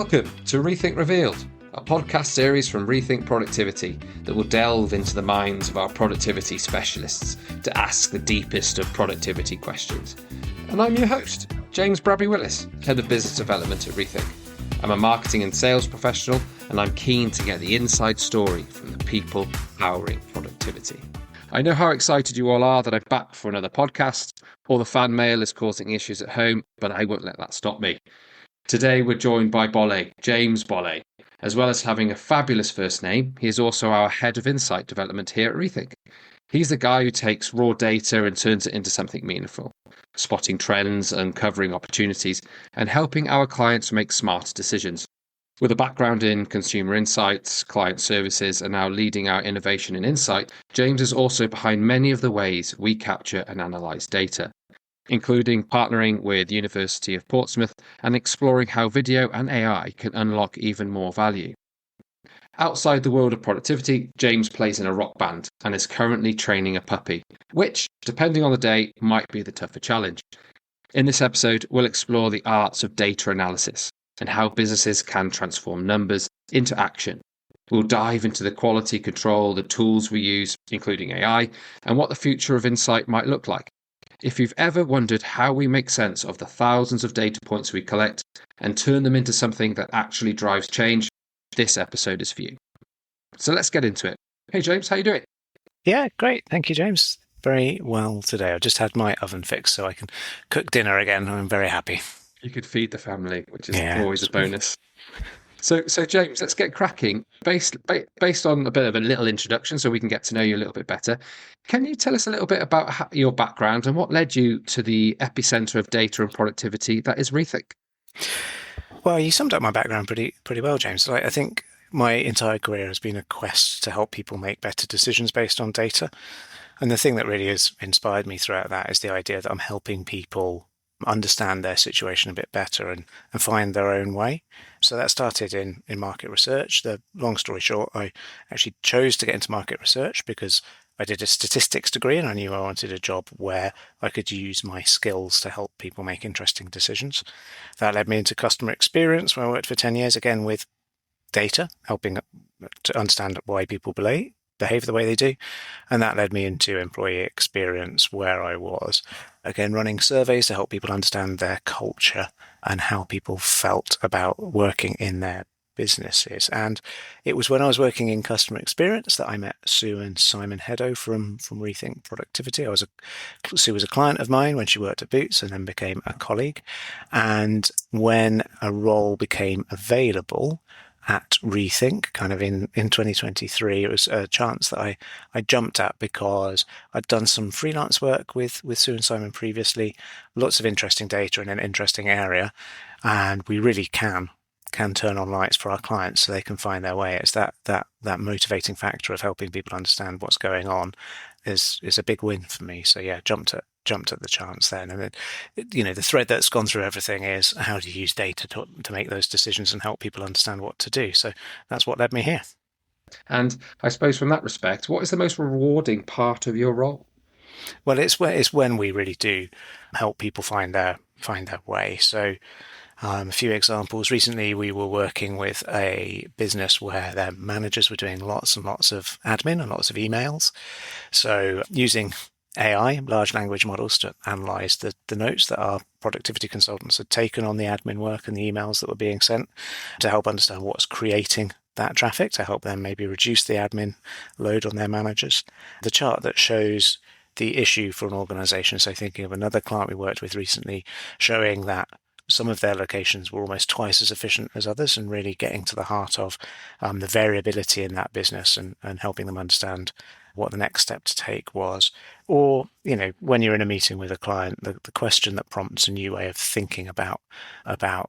Welcome to ReThink Revealed, a podcast series from ReThink Productivity that will delve into the minds of our productivity specialists to ask the deepest of productivity questions. And I'm your host, James Bradbury Willis, Head of Business Development at ReThink. I'm a marketing and sales professional, and I'm keen to get the inside story from the people powering productivity. I know how excited you all are that I'm back for another podcast. All the fan mail is causing issues at home, but I won't let that stop me. Today we're joined by Bolle, James Bolle. As well as having a fabulous first name, he is also our Head of Insight Development here at ReThink. He's the guy who takes raw data and turns it into something meaningful, spotting trends, uncovering opportunities, and helping our clients make smarter decisions. With a background in consumer insights, client services, and now leading our innovation and insight, James is also behind many of the ways we capture and analyse data, including partnering with University of Portsmouth and exploring how video and AI can unlock even more value. Outside the world of productivity, James plays in a rock band and is currently training a puppy, which, depending on the day, might be the tougher challenge. In this episode, we'll explore the arts of data analysis and how businesses can transform numbers into action. We'll dive into the quality control, the tools we use, including AI, and what the future of insight might look like. If you've ever wondered how we make sense of the thousands of data points we collect and turn them into something that actually drives change, this episode is for you. So let's get into it. Hey James, how you doing? Yeah, great. Thank you, James. Very well today. I've just had my oven fixed so I can cook dinner again. I'm very happy. You could feed the family, which is always a bonus. So James, let's get cracking. Based on a bit of a little introduction so we can get to know you a little bit better, can you tell us a little bit about your background and what led you to the epicenter of data and productivity that is ReThink? Well, you summed up my background pretty well, James. I think my entire career has been a quest to help people make better decisions based on data. And the thing that really has inspired me throughout that is the idea that I'm helping people understand their situation a bit better and find their own way. So that started in market research. The long story short, I actually chose to get into market research because I did a statistics degree and I knew I wanted a job where I could use my skills to help people make interesting decisions. That led me into customer experience, where I worked for 10 years, again with data, helping to understand why people behave the way they do. And that led me into employee experience, where I was, again, running surveys to help people understand their culture and how people felt about working in their businesses. And it was when I was working in customer experience that I met Sue and Simon Heddo from ReThink Productivity. Sue was a client of mine when she worked at Boots and then became a colleague. And when a role became available at ReThink, kind of in 2023, it was a chance that I jumped at because I'd done some freelance work with Sue and Simon previously, lots of interesting data in an interesting area, and we really can turn on lights for our clients so they can find their way. It's that motivating factor of helping people understand what's going on is a big win for me. So yeah, jumped at the chance then. And then, the thread that's gone through everything is how to use data to make those decisions and help people understand what to do. So that's what led me here. And I suppose from that respect, what is the most rewarding part of your role? Well, it's when we really do help people find their way. So a few examples. Recently, we were working with a business where their managers were doing lots and lots of admin and lots of emails. So using AI, large language models, to analyze the notes that our productivity consultants had taken on the admin work and the emails that were being sent to help understand what's creating that traffic, to help them maybe reduce the admin load on their managers. The chart that shows the issue for an organization, so thinking of another client we worked with recently, showing that some of their locations were almost twice as efficient as others, and really getting to the heart of the variability in that business and helping them understand what the next step to take was. Or, when you're in a meeting with a client, the question that prompts a new way of thinking about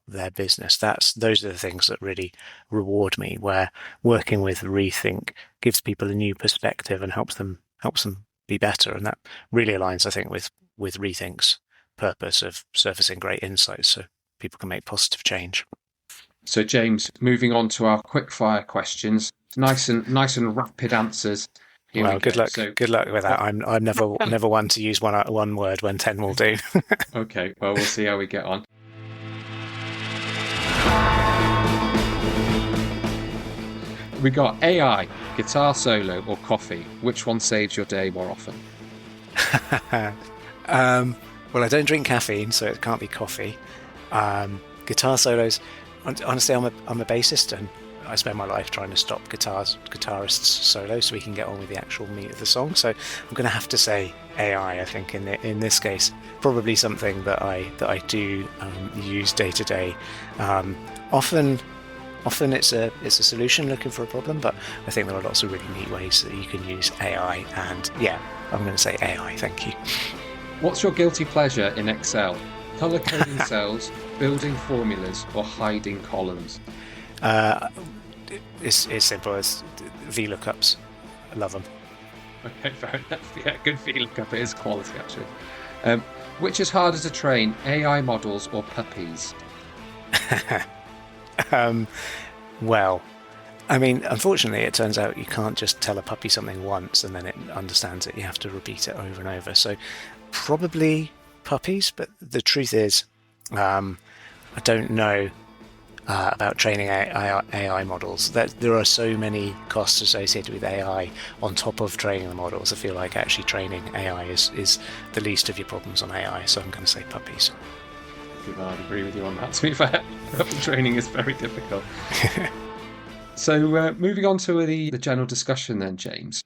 their business, those are the things that really reward me, where working with ReThink gives people a new perspective and helps them be better. And that really aligns, I think, with ReThink's purpose of surfacing great insights so people can make positive change. So James, moving on to our quick fire questions, nice and rapid answers. Well, good luck. Good luck with that. I'm never one to use one word when 10 will do. Okay, well, we'll see how we get on. We got AI, guitar solo, or coffee. Which one saves your day more often? Well, I don't drink caffeine, so it can't be coffee. Guitar solos. Honestly, I'm a bassist, and I spend my life trying to stop guitarists' solos so we can get on with the actual meat of the song. So I'm going to have to say AI. I think in this case, probably something that I do use day to day. Often it's a solution looking for a problem, but I think there are lots of really neat ways that you can use AI. And yeah, I'm going to say AI. Thank you. What's your guilty pleasure in Excel? Color coding cells, building formulas, or hiding columns? It's simple as VLOOKUPs. I love them. Okay, fair enough. Yeah, good VLOOKUP. It is quality, actually. Which is harder to train, AI models or puppies? Well, I mean, unfortunately, it turns out you can't just tell a puppy something once and then it understands it. You have to repeat it over and over. So probably puppies, but the truth is, I don't know about training AI models. That there are so many costs associated with AI on top of training the models. I feel like actually training AI is the least of your problems on AI. So I'm going to say puppies. I'd agree with you on that, to be fair. Puppy training is very difficult. So moving on to the general discussion then, James.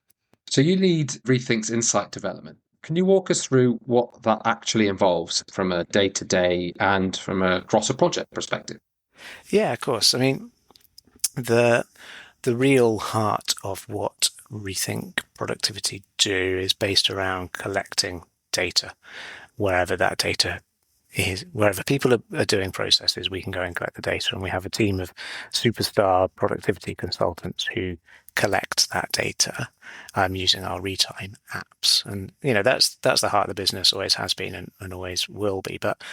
So you lead ReThink's insight development. Can you walk us through what that actually involves from a day-to-day and from across a project perspective? Yeah, of course. I mean, the real heart of what ReThink productivity do is based around collecting data. Wherever that data is, wherever people are doing processes, we can go and collect the data. And we have a team of superstar productivity consultants who collect that data using our ReTime apps. And, that's the heart of the business, always has been and always will be. But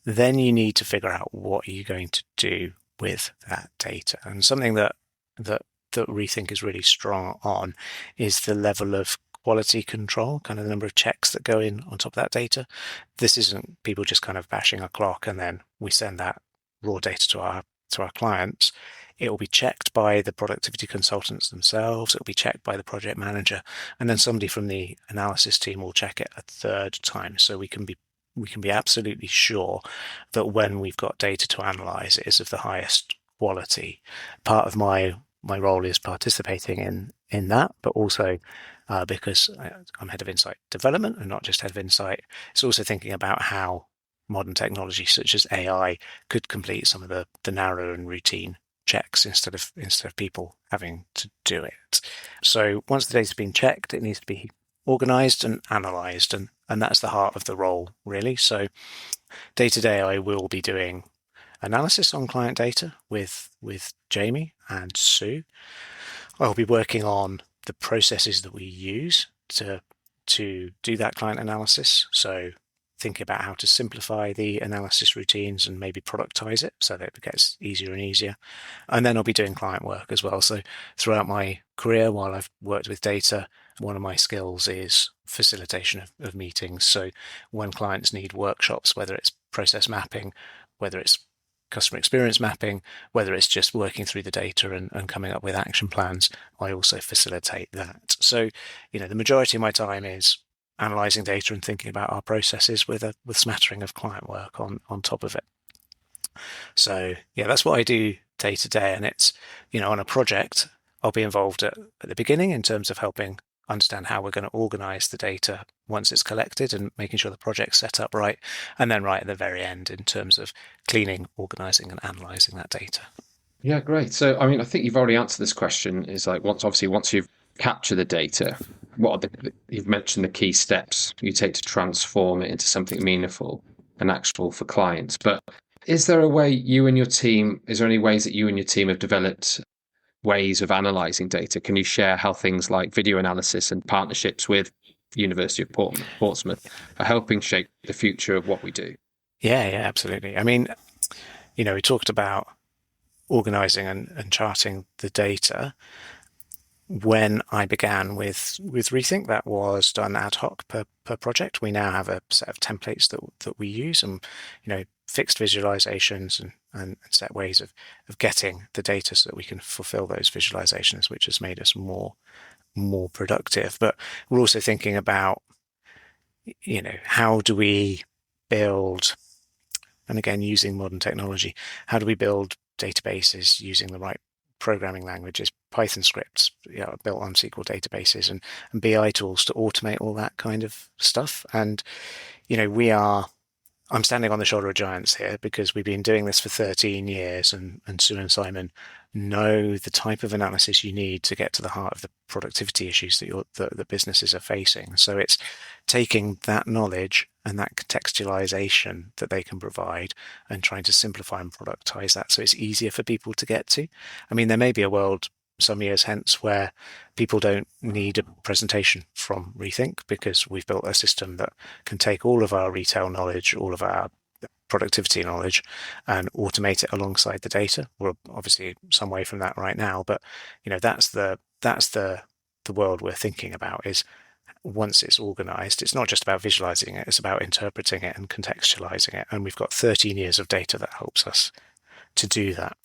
then you need to figure out what are you going to do with that data. And something that ReThink is really strong on is the level of quality control, kind of the number of checks that go in on top of that data. This isn't people just kind of bashing a clock and then we send that raw data to our clients. It will be checked by the productivity consultants themselves. It will be checked by the project manager, and then somebody from the analysis team will check it a third time. So we can be absolutely sure that when we've got data to analyze, it is of the highest quality. Part of my role is participating in that, but also because I'm head of insight development and not just head of insight, it's also thinking about how modern technology such as AI could complete some of the narrow and routine checks instead of people having to do it. So once the data's been checked, it needs to be organized and analyzed, and that's the heart of the role, really. So day to day, I will be doing analysis on client data with Jamie and Sue. I'll be working on the processes that we use to do that client analysis. So thinking about how to simplify the analysis routines and maybe productize it so that it gets easier and easier. And then I'll be doing client work as well. So throughout my career, while I've worked with data, one of my skills is facilitation of meetings. So when clients need workshops, whether it's process mapping, whether it's customer experience mapping, whether it's just working through the data and coming up with action plans, I also facilitate that. So, the majority of my time is analyzing data and thinking about our processes with smattering of client work on top of it. So yeah, that's what I do day to day. And it's, on a project, I'll be involved at the beginning in terms of helping understand how we're going to organize the data once it's collected and making sure the project's set up right. And then right at the very end in terms of cleaning, organizing and analyzing that data. Yeah, great. So, I think you've already answered this question. Is like once you've captured the data, you've mentioned the key steps you take to transform it into something meaningful and actionable for clients. But is there any ways that you and your team have developed ways of analysing data? Can you share how things like video analysis and partnerships with University of Portsmouth are helping shape the future of what we do? Yeah, absolutely. We talked about organising and charting the data. When I began with ReThink, that was done ad hoc per project. We now have a set of templates that we use, and fixed visualizations and set ways of getting the data so that we can fulfill those visualizations, which has made us more productive. But we're also thinking about, how do we build, and again, using modern technology, how do we build databases using the right programming languages, Python scripts, built on SQL databases, and BI tools to automate all that kind of stuff. And, I'm standing on the shoulder of giants here because we've been doing this for 13 years, and Sue and Simon know the type of analysis you need to get to the heart of the productivity issues that the businesses are facing. So it's taking that knowledge and that contextualization that they can provide and trying to simplify and productize that so it's easier for people to get to. I mean, there may be a world some years hence where people don't need a presentation from ReThink because we've built a system that can take all of our retail knowledge, all of our productivity knowledge, and automate it alongside the data. We're obviously some way from that right now, but that's the world we're thinking about. Is once it's organized, it's not just about visualizing it, it's about interpreting it and contextualizing it. And we've got 13 years of data that helps us to do that.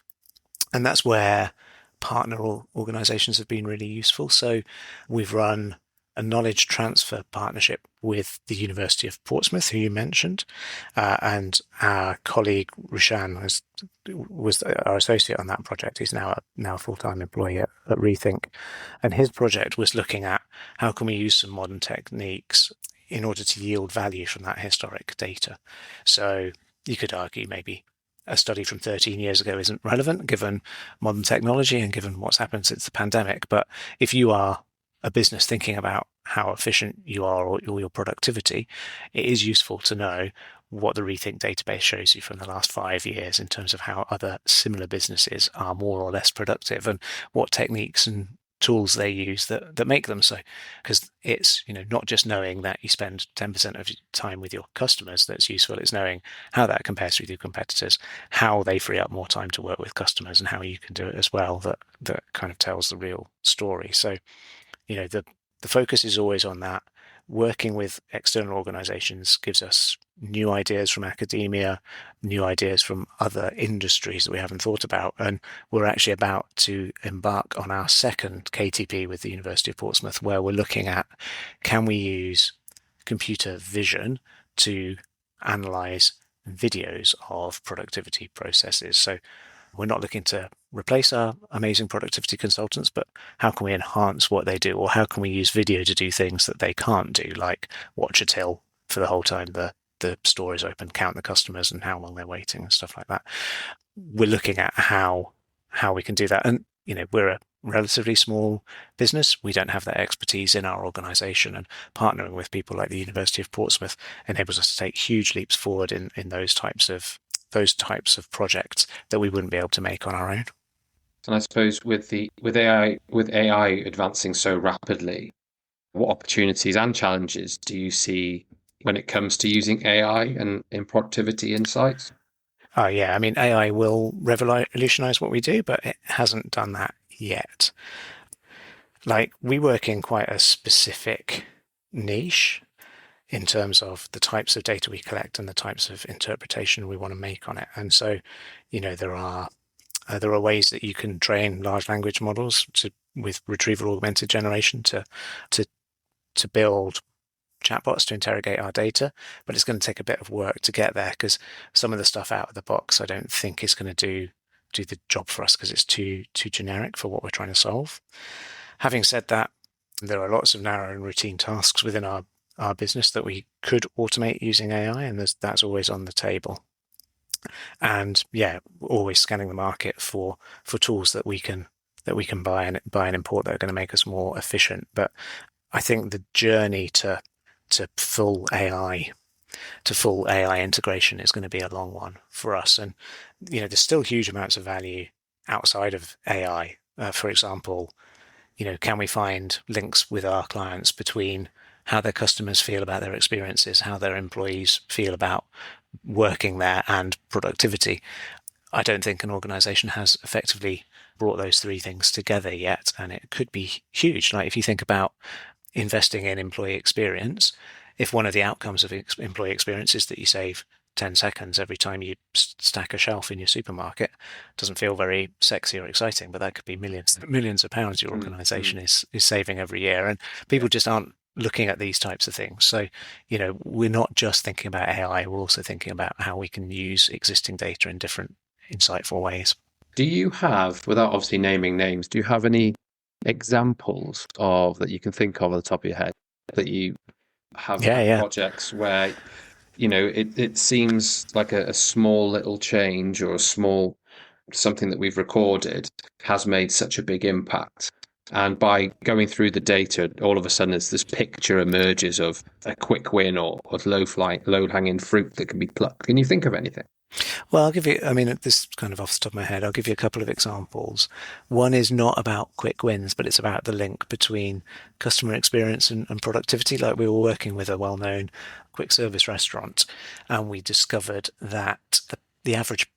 And that's where partner organizations have been really useful. So we've run a knowledge transfer partnership with the University of Portsmouth, who you mentioned, and our colleague Rushan was our associate on that project. He's now a full-time employee at ReThink, and his project was looking at how can we use some modern techniques in order to yield value from that historic data. So you could argue maybe a study from 13 years ago isn't relevant given modern technology and given what's happened since the pandemic. But if you are a business thinking about how efficient you are or your productivity, it is useful to know what the ReThink database shows you from the last 5 years in terms of how other similar businesses are more or less productive and what techniques and tools they use that make them so. Because it's not just knowing that you spend 10% of your time with your customers that's useful, it's knowing how that compares with your competitors, how they free up more time to work with customers, and how you can do it as well, that kind of tells the real story. So the focus is always on that. Working with external organizations gives us new ideas from academia, new ideas from other industries that we haven't thought about. And we're actually about to embark on our second KTP with the University of Portsmouth, where we're looking at, can we use computer vision to analyze videos of productivity processes? So we're not looking to replace our amazing productivity consultants, but how can we enhance what they do? Or how can we use video to do things that they can't do, like watch a till for the whole time the store is open, count the customers and how long they're waiting and stuff like that. We're looking at how we can do that. And, we're a relatively small business. We don't have that expertise in our organization, and partnering with people like the University of Portsmouth enables us to take huge leaps forward in those types of projects that we wouldn't be able to make on our own. And I suppose with AI advancing so rapidly, what opportunities and challenges do you see when it comes to using AI and in productivity insights? Oh yeah, I mean, AI will revolutionize what we do, but it hasn't done that yet. Like, we work in quite a specific niche in terms of the types of data we collect and the types of interpretation we want to make on it. And so, there are ways that you can train large language models with retrieval augmented generation to build chatbots to interrogate our data, but it's going to take a bit of work to get there, because some of the stuff out of the box I don't think is going to do the job for us, because it's too generic for what we're trying to solve. Having said that, there are lots of narrow and routine tasks within our business that we could automate using AI, and that's always on the table. And yeah, always scanning the market for tools that we can buy and import that are going to make us more efficient. But I think the journey to full AI integration is going to be a long one for us. And there's still huge amounts of value outside of AI. For example, can we find links with our clients between how their customers feel about their experiences, how their employees feel about working there, and productivity? I don't think an organization has effectively brought those three things together yet, and it could be huge. Like, if you think about investing in employee experience, if one of the outcomes of employee experience is that you save 10 seconds every time you stack a shelf in your supermarket. It doesn't feel very sexy or exciting, but that could be millions of pounds your organization is saving every year. And people just aren't looking at these types of things. So, we're not just thinking about AI, we're also thinking about how we can use existing data in different insightful ways. Do you have, without obviously naming names, do you have any examples that you can think of at the top of your head that you have projects where, it seems like a small little change or something that we've recorded has made such a big impact? And by going through the data, all of a sudden this picture emerges of a quick win or low-hanging fruit that can be plucked. Can you think of anything? Well, I'll give you, this is kind of off the top of my head, I'll give you a couple of examples. One is not about quick wins, but it's about the link between customer experience and productivity. Like, we were working with a well-known quick service restaurant, and we discovered that the average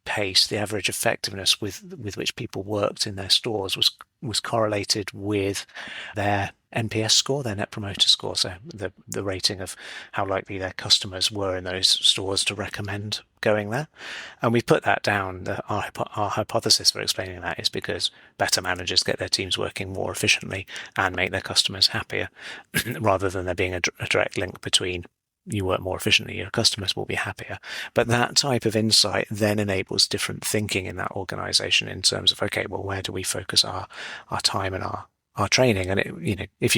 pace, the average effectiveness with which people worked in their stores was correlated with their NPS score, their Net Promoter Score, so the rating of how likely their customers were in those stores to recommend going there. And we put that down. Our hypothesis for explaining that is because better managers get their teams working more efficiently and make their customers happier, rather than there being a direct link between you work more efficiently, your customers will be happier. But that type of insight then enables different thinking in that organization in terms of, okay, well, where do we focus our time and our training? And if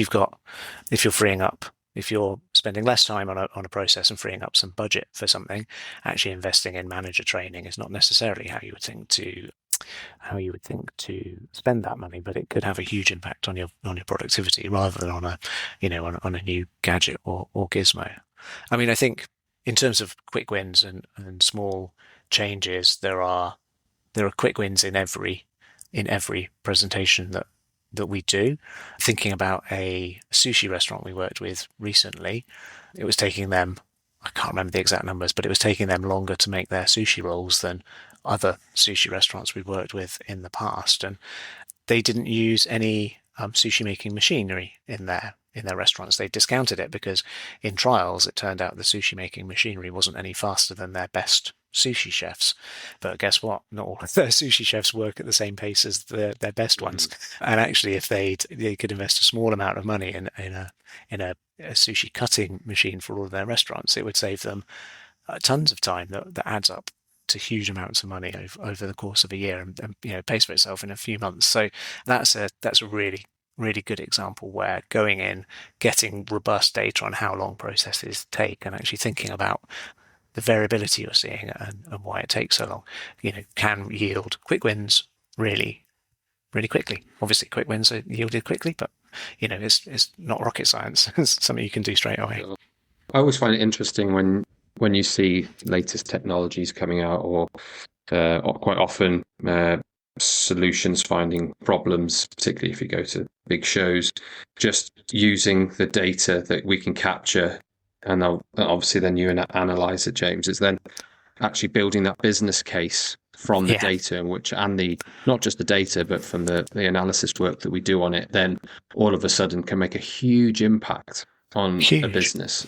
you're spending less time on a process and freeing up some budget for something, actually investing in manager training is not necessarily how you would think to spend that money, but it could have a huge impact on your productivity rather than on a new gadget or gizmo. I think in terms of quick wins and small changes, there are quick wins in every presentation that we do. Thinking about a sushi restaurant we worked with recently, it was taking them, I can't remember the exact numbers, but it was taking them longer to make their sushi rolls than other sushi restaurants we've worked with in the past. And they didn't use any sushi making machinery in their restaurants. They discounted it because in trials it turned out the sushi making machinery wasn't any faster than their best sushi chefs. But guess what? Not all of their sushi chefs work at the same pace as their best ones. And actually, if they could invest a small amount of money in a sushi cutting machine for all of their restaurants, it would save them tons of time that adds up to huge amounts of money over the course of a year, and pays for itself in a few months. So that's a really, really good example where going in, getting robust data on how long processes take, and actually thinking about the variability you're seeing and why it takes so long, can yield quick wins really, really quickly. Obviously, quick wins are yielded quickly, but it's not rocket science. It's something you can do straight away. I always find it interesting when you see latest technologies coming out, or quite often solutions finding problems, particularly if you go to big shows, just using the data that we can capture. And obviously then you analyze it, James, is then actually building that business case from the data, and not just the data, but from the analysis work that we do on it, then all of a sudden can make a huge impact on a business.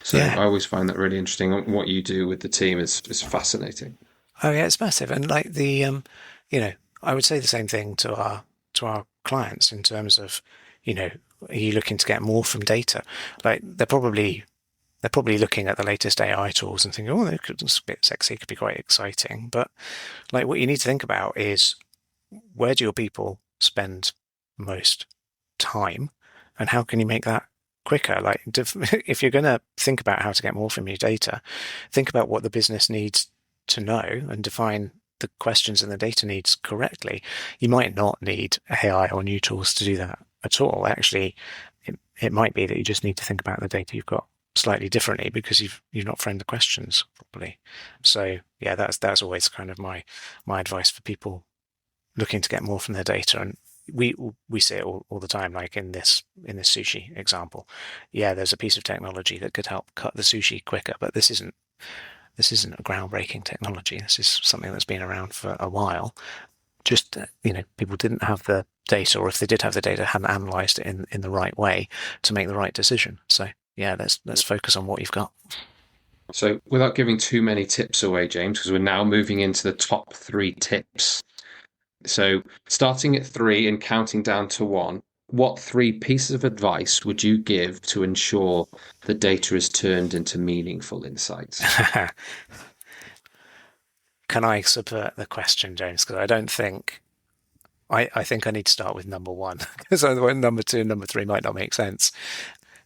So I always find that really interesting. What you do with the team is fascinating. Oh yeah, it's massive. And like I would say the same thing to our clients in terms of, are you looking to get more from data? Like they're probably looking at the latest AI tools and thinking, oh, it's a bit sexy, it could be quite exciting. But like what you need to think about is, where do your people spend most time, and how can you make that quicker? Like if you're going to think about how to get more from your data, think about what the business needs to know and define the questions and the data needs correctly. You might not need AI or new tools to do that at all. Actually, it might be that you just need to think about the data you've got slightly differently because you've not framed the questions properly. So yeah, that's always kind of my advice for people looking to get more from their data. And we see it all the time, like in this sushi example. Yeah, there's a piece of technology that could help cut the sushi quicker, but this isn't a groundbreaking technology. This is something that's been around for a while. Just people didn't have the data, or if they did have the data, hadn't analysed it in the right way to make the right decision. So yeah, let's focus on what you've got. So without giving too many tips away, James, because we're now moving into the top 3 tips. So starting at 3 and counting down to 1, what 3 pieces of advice would you give to ensure the data is turned into meaningful insights? Can I subvert the question, James? Because I don't think I think I need to start with number 1, because number 2 and number 3 might not make sense.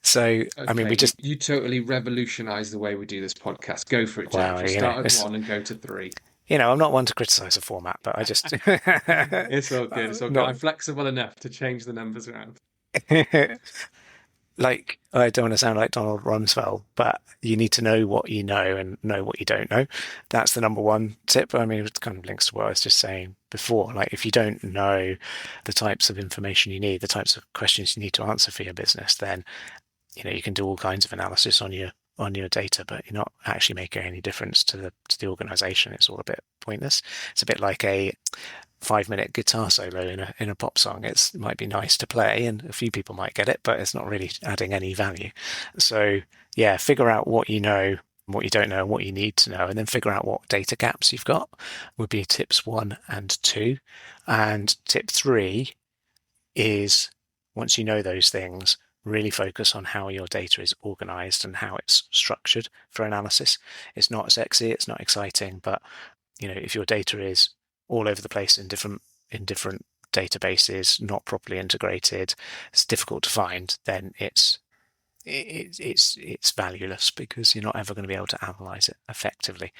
So, Okay, I mean, you totally revolutionise the way we do this podcast. Go for it, James. Well, We'll start at 1 and go to 3. I'm not one to criticise a format, but I just It's all good. It's all good. I'm flexible enough to change the numbers around. Like, I don't want to sound like Donald Rumsfeld, but you need to know what you know and know what you don't know. That's the number 1 tip. I mean, it kind of links to what I was just saying before. Like, if you don't know the types of information you need, the types of questions you need to answer for your business, then you can do all kinds of analysis on your data, but you're not actually making any difference to the organization. It's all a bit pointless. It's a bit like a 5-minute guitar solo in a pop song. It might be nice to play and a few people might get it, but it's not really adding any value. So yeah, figure out what you know, what you don't know, and what you need to know, and then figure out what data gaps you've got would be tips 1 and 2. And tip 3 is, once you know those things, really focus on how your data is organized and how it's structured for analysis. It's not sexy, it's not exciting, but if your data is all over the place in different databases, not properly integrated, it's difficult to find, then it's valueless, because you're not ever going to be able to analyze it effectively.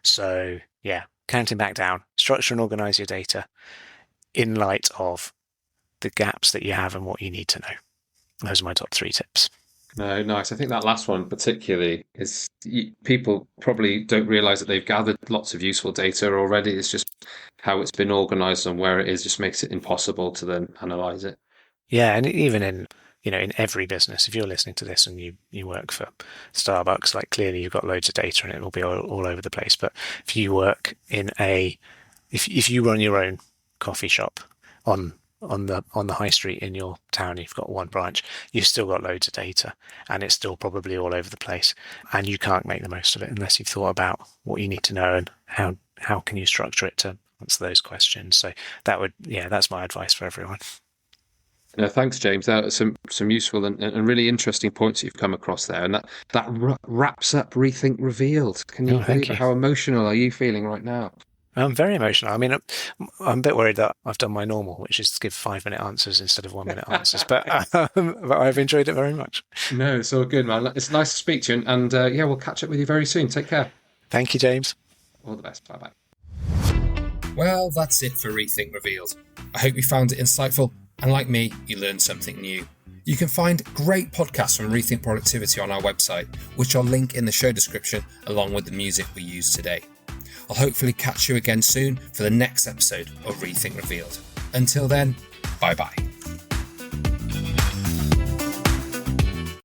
So yeah, counting back down, structure and organize your data in light of the gaps that you have and what you need to know. Those are my top 3 tips. No, nice. I think that last one particularly is, people probably don't realize that they've gathered lots of useful data already. It's just how it's been organized and where it is just makes it impossible to then analyze it. Yeah, and even in every business, if you're listening to this and you work for Starbucks, like, clearly you've got loads of data and it will be all over the place. But if you work if you run your own coffee shop on the high street in your town, you've got 1 branch, you've still got loads of data and it's still probably all over the place, and you can't make the most of it unless you've thought about what you need to know and how can you structure it to answer those questions. So that's my advice for everyone. No, thanks, James. That was some useful and really interesting points that you've come across there, and that wraps up ReThink Revealed. Can you believe it? How emotional are you feeling right now? I'm very emotional. I mean, I'm a bit worried that I've done my normal, which is to give 5-minute answers instead of 1-minute answers, but I've enjoyed it very much. No, it's all good, man. It's nice to speak to you, and we'll catch up with you very soon. Take care. Thank you, James. All the best. Bye-bye. Well, that's it for ReThink Revealed. I hope you found it insightful, and like me, you learned something new. You can find great podcasts from ReThink Productivity on our website, which I'll link in the show description along with the music we used today. I'll hopefully catch you again soon for the next episode of ReThink Revealed. Until then, bye-bye.